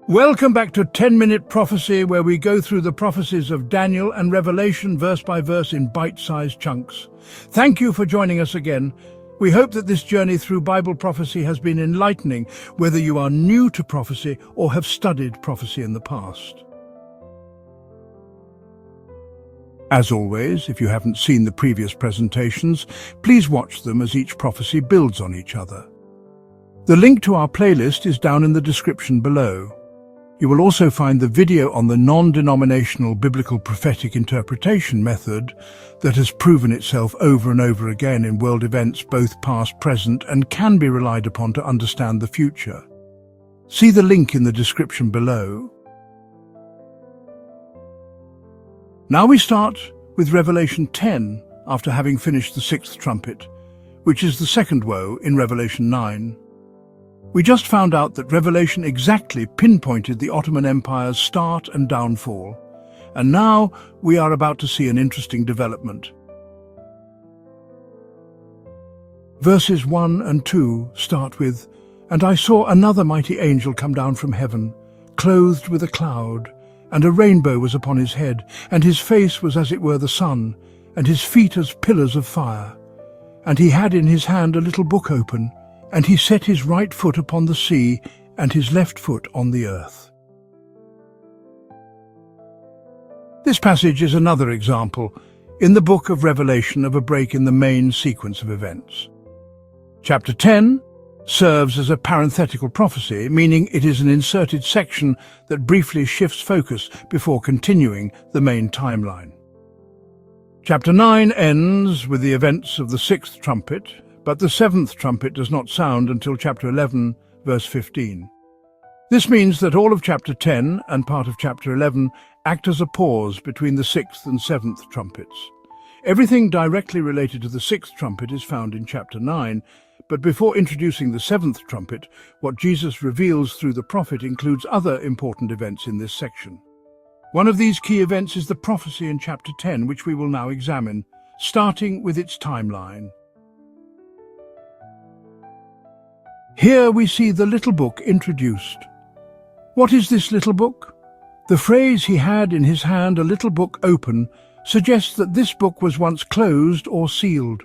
Welcome back to 10-Minute Prophecy, where we go through the prophecies of Daniel and Revelation verse by verse in bite-sized chunks. Thank you for joining us again. We hope that this journey through Bible prophecy has been enlightening, whether you are new to prophecy or have studied prophecy in the past. As always, if you haven't seen the previous presentations, please watch them as each prophecy builds on each other. The link to our playlist is down in the description below. You will also find the video on the non-denominational biblical prophetic interpretation method that has proven itself over and over again in world events both past, present, and can be relied upon to understand the future. See the link in the description below. Now we start with Revelation 10 after having finished the sixth trumpet, which is the second woe in Revelation 9. We just found out that Revelation exactly pinpointed the Ottoman Empire's start and downfall, and now we are about to see an interesting development. Verses 1 and 2 start with, "And I saw another mighty angel come down from heaven, clothed with a cloud, and a rainbow was upon his head, and his face was as it were the sun, and his feet as pillars of fire. And he had in his hand a little book open, and he set his right foot upon the sea, and his left foot on the earth." This passage is another example in the book of Revelation of a break in the main sequence of events. Chapter 10 serves as a parenthetical prophecy, meaning it is an inserted section that briefly shifts focus before continuing the main timeline. Chapter 9 ends with the events of the sixth trumpet, but the seventh trumpet does not sound until chapter 11, verse 15. This means that all of chapter 10 and part of chapter 11 act as a pause between the sixth and seventh trumpets. Everything directly related to the sixth trumpet is found in chapter 9, but before introducing the seventh trumpet, what Jesus reveals through the prophet includes other important events in this section. One of these key events is the prophecy in chapter 10, which we will now examine, starting with its timeline. Here we see the little book introduced. What is this little book? The phrase "he had in his hand a little book open" suggests that this book was once closed or sealed.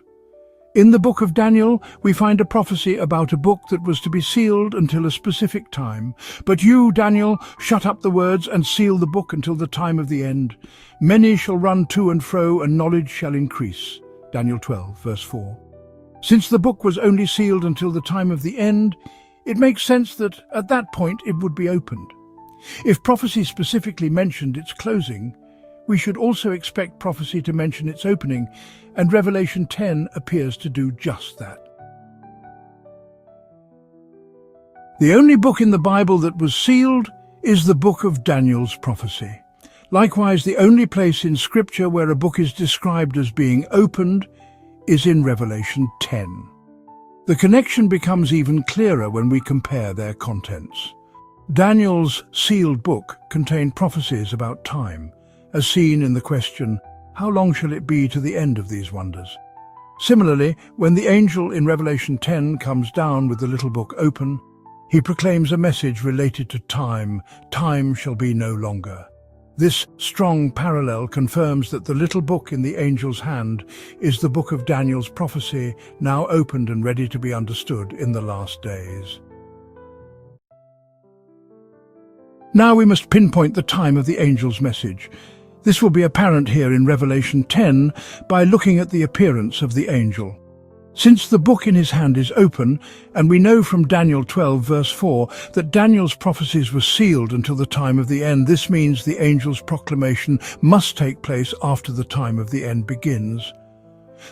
In the book of Daniel, we find a prophecy about a book that was to be sealed until a specific time. "But you, Daniel, shut up the words and seal the book until the time of the end. Many shall run to and fro, and knowledge shall increase." Daniel 12, verse 4. Since the book was only sealed until the time of the end, it makes sense that at that point it would be opened. If prophecy specifically mentioned its closing, we should also expect prophecy to mention its opening, and Revelation 10 appears to do just that. The only book in the Bible that was sealed is the book of Daniel's prophecy. Likewise, the only place in Scripture where a book is described as being opened is in Revelation 10. The connection becomes even clearer when we compare their contents. Daniel's sealed book contained prophecies about time, as seen in the question, "How long shall it be to the end of these wonders?" Similarly, when the angel in Revelation 10 comes down with the little book open, he proclaims a message related to time. Time shall be no longer. This strong parallel confirms that the little book in the angel's hand is the book of Daniel's prophecy, now opened and ready to be understood in the last days. Now we must pinpoint the time of the angel's message. This will be apparent here in Revelation 10 by looking at the appearance of the angel. Since the book in his hand is open, and we know from Daniel 12 verse 4 that Daniel's prophecies were sealed until the time of the end, this means the angel's proclamation must take place after the time of the end begins.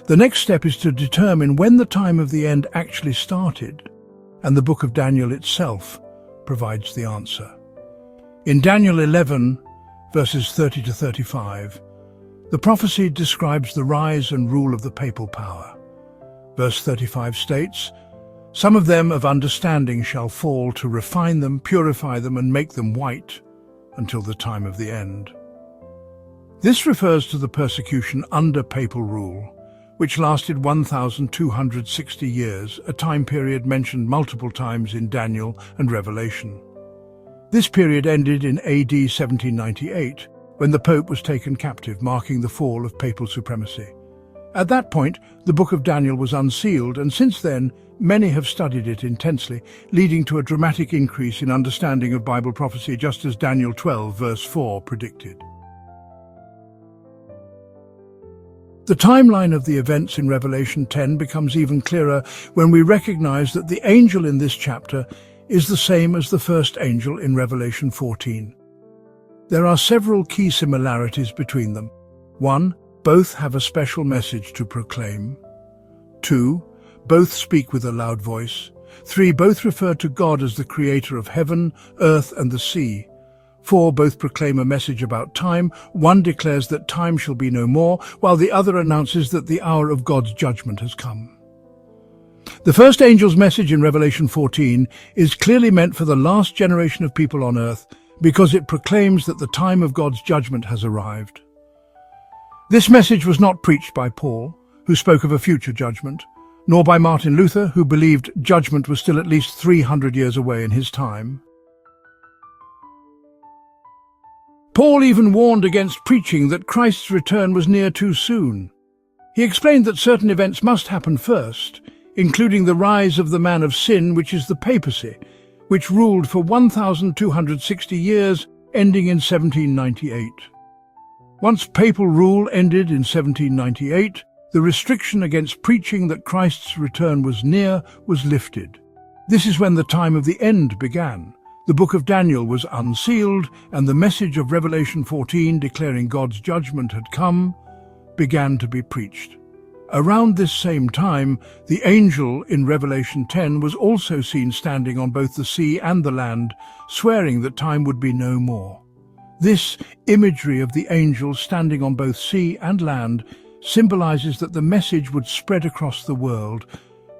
The next step is to determine when the time of the end actually started, and the book of Daniel itself provides the answer. In Daniel 11 verses 30 to 35, the prophecy describes the rise and rule of the papal power. Verse 35 states, "Some of them of understanding shall fall to refine them, purify them, and make them white until the time of the end." This refers to the persecution under papal rule, which lasted 1,260 years, a time period mentioned multiple times in Daniel and Revelation. This period ended in AD 1798, when the Pope was taken captive, marking the fall of papal supremacy. At that point, the Book of Daniel was unsealed, and since then, many have studied it intensely, leading to a dramatic increase in understanding of Bible prophecy, just as Daniel 12, verse 4 predicted. The timeline of the events in Revelation 10 becomes even clearer when we recognize that the angel in this chapter is the same as the first angel in Revelation 14. There are several key similarities between them. 1. Both have a special message to proclaim. 2. Both speak with a loud voice. 3. Both refer to God as the creator of heaven, earth, and the sea. 4. Both proclaim a message about time. One declares that time shall be no more, while the other announces that the hour of God's judgment has come. The first angel's message in Revelation 14 is clearly meant for the last generation of people on earth, because it proclaims that the time of God's judgment has arrived. This message was not preached by Paul, who spoke of a future judgment, nor by Martin Luther, who believed judgment was still at least 300 years away in his time. Paul even warned against preaching that Christ's return was near too soon. He explained that certain events must happen first, including the rise of the man of sin, which is the papacy, which ruled for 1,260 years, ending in 1798. Once papal rule ended in 1798, the restriction against preaching that Christ's return was near was lifted. This is when the time of the end began. The book of Daniel was unsealed, and the message of Revelation 14, declaring God's judgment had come, began to be preached. Around this same time, the angel in Revelation 10 was also seen standing on both the sea and the land, swearing that time would be no more. This imagery of the angel standing on both sea and land symbolizes that the message would spread across the world,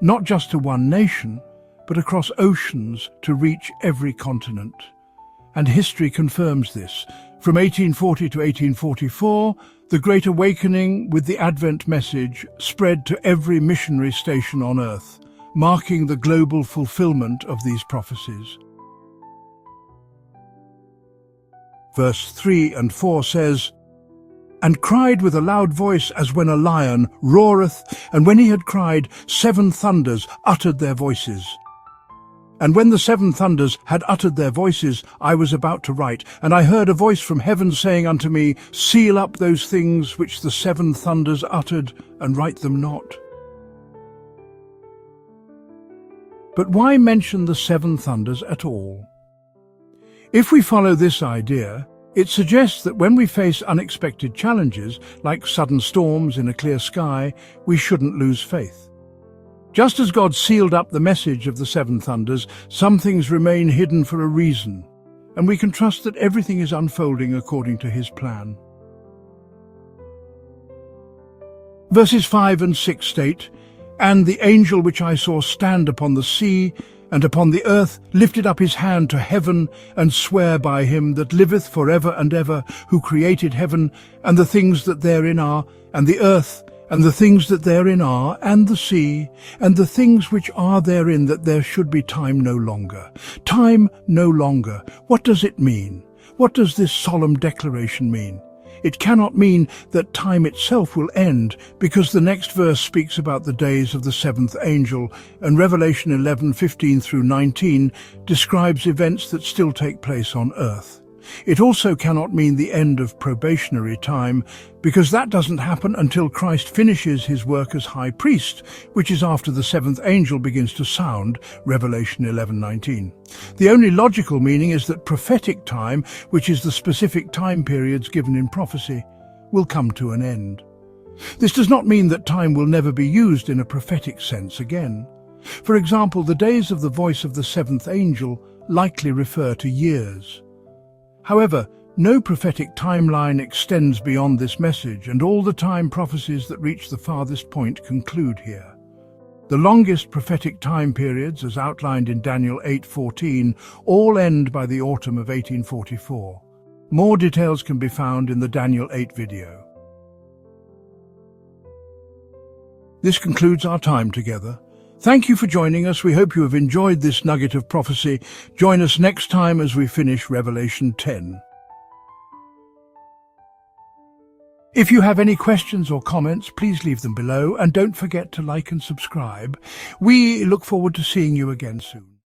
not just to one nation, but across oceans to reach every continent. And history confirms this. From 1840 to 1844, the Great Awakening with the Advent message spread to every missionary station on earth, marking the global fulfillment of these prophecies. Verse 3 and 4 says, "And cried with a loud voice as when a lion roareth, and when he had cried, 7 thunders uttered their voices. And when the 7 thunders had uttered their voices, I was about to write, and I heard a voice from heaven saying unto me, Seal up those things which the 7 thunders uttered, and write them not." But why mention the 7 thunders at all? If we follow this idea, it suggests that when we face unexpected challenges, like sudden storms in a clear sky, we shouldn't lose faith. Just as God sealed up the message of the 7 thunders, some things remain hidden for a reason, and we can trust that everything is unfolding according to His plan. Verses 5 and 6 state, "And the angel which I saw stand upon the sea and upon the earth lifted up his hand to heaven, and sware by him that liveth for ever and ever, who created heaven, and the things that therein are, and the earth, and the things that therein are, and the sea, and the things which are therein, that there should be time no longer." Time no longer. What does it mean? What does this solemn declaration mean? It cannot mean that time itself will end, because the next verse speaks about the days of the 7th angel, and Revelation 11:15 through 19 describes events that still take place on earth. It also cannot mean the end of probationary time, because that doesn't happen until Christ finishes his work as high priest, which is after the 7th angel begins to sound, Revelation 11:19. The only logical meaning is that prophetic time, which is the specific time periods given in prophecy, will come to an end. This does not mean that time will never be used in a prophetic sense again. For example, the days of the voice of the 7th angel likely refer to years. However, no prophetic timeline extends beyond this message, and all the time prophecies that reach the farthest point conclude here. The longest prophetic time periods, as outlined in Daniel 8:14, all end by the autumn of 1844. More details can be found in the Daniel 8 video. This concludes our time together. Thank you for joining us. We hope you have enjoyed this nugget of prophecy. Join us next time as we finish Revelation 10. If you have any questions or comments, please leave them below and don't forget to like and subscribe. We look forward to seeing you again soon.